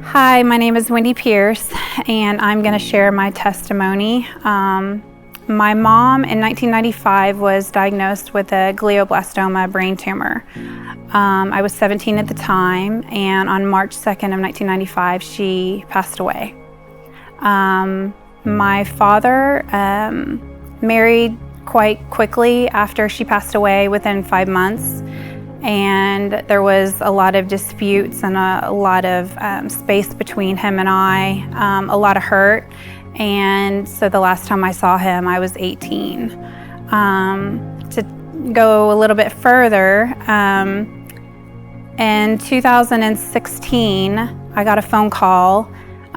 Hi, my name is Wendy Pierce, and I'm going to share my testimony. My mom in 1995 was diagnosed with a glioblastoma brain tumor. I was 17 at the time, and on March 2nd of 1995, she passed away. My father married quite quickly after she passed away, within 5 months. And there was a lot of disputes and a lot of space between him and I, a lot of hurt. And so the last time I saw him, I was 18. To go a little bit further, in 2016, I got a phone call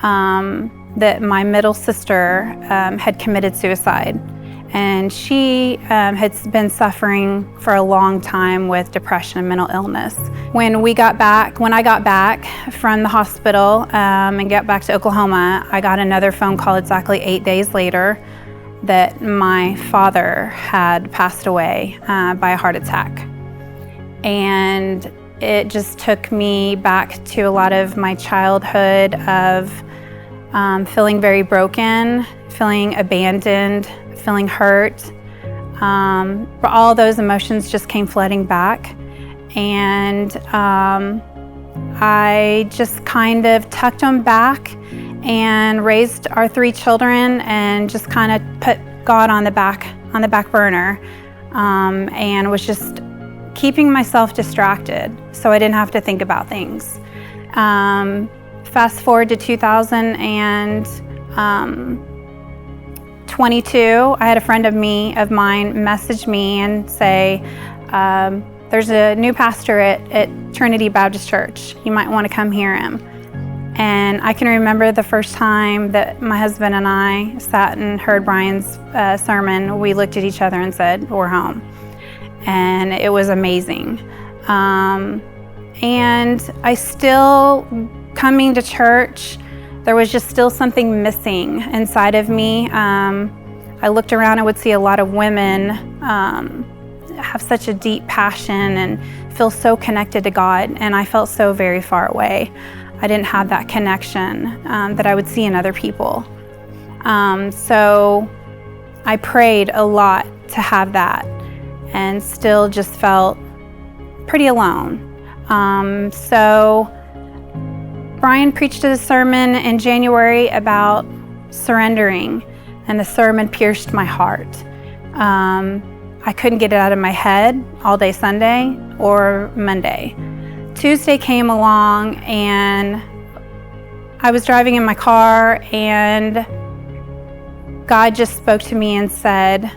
that my middle sister had committed suicide. And she had been suffering for a long time with depression and mental illness. When I got back from the hospital and got back to Oklahoma, I got another phone call exactly 8 days later that my father had passed away by a heart attack. And it just took me back to a lot of my childhood of feeling very broken, feeling abandoned, feeling hurt. All those emotions just came flooding back, and I just kind of tucked them back and raised our 3 children and just kind of put God on the back burner, and was just keeping myself distracted so I didn't have to think about things. Fast forward to 2022, I had a friend of mine message me and say, there's a new pastor at Trinity Baptist Church. You might want to come hear him. And I can remember the first time that my husband and I sat and heard Brian's sermon, we looked at each other and said, we're home. And it was amazing. And I still, coming to church, there was just still something missing inside of me. I looked around and would see a lot of women have such a deep passion and feel so connected to God, and I felt so very far away. I didn't have that connection that I would see in other people. So I prayed a lot to have that, and still just felt pretty alone. So Brian preached a sermon in January about surrendering, and the sermon pierced my heart. I couldn't get it out of my head all day Sunday or Monday. Tuesday came along, and I was driving in my car, and God just spoke to me and said,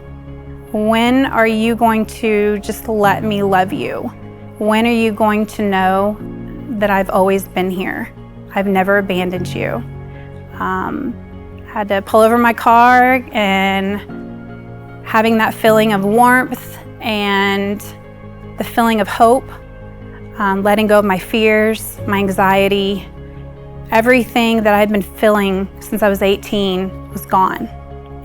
when are you going to just let me love you? When are you going to know that I've always been here? I've never abandoned you. Had to pull over my car, and having that feeling of warmth and the feeling of hope, letting go of my fears, my anxiety, everything that I'd been feeling since I was 18 was gone.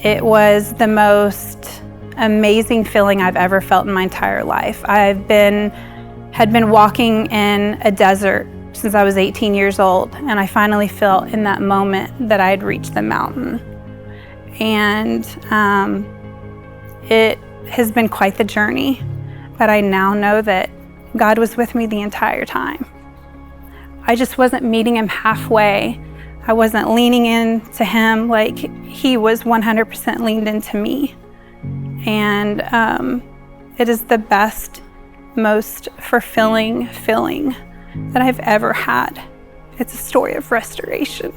It was the most amazing feeling I've ever felt in my entire life. Had been walking in a desert since I was 18 years old, and I finally felt in that moment that I had reached the mountain. And it has been quite the journey, but I now know that God was with me the entire time. I just wasn't meeting him halfway. I wasn't leaning into him like he was 100% leaned into me. And it is the best, most fulfilling feeling that I've ever had. It's a story of restoration.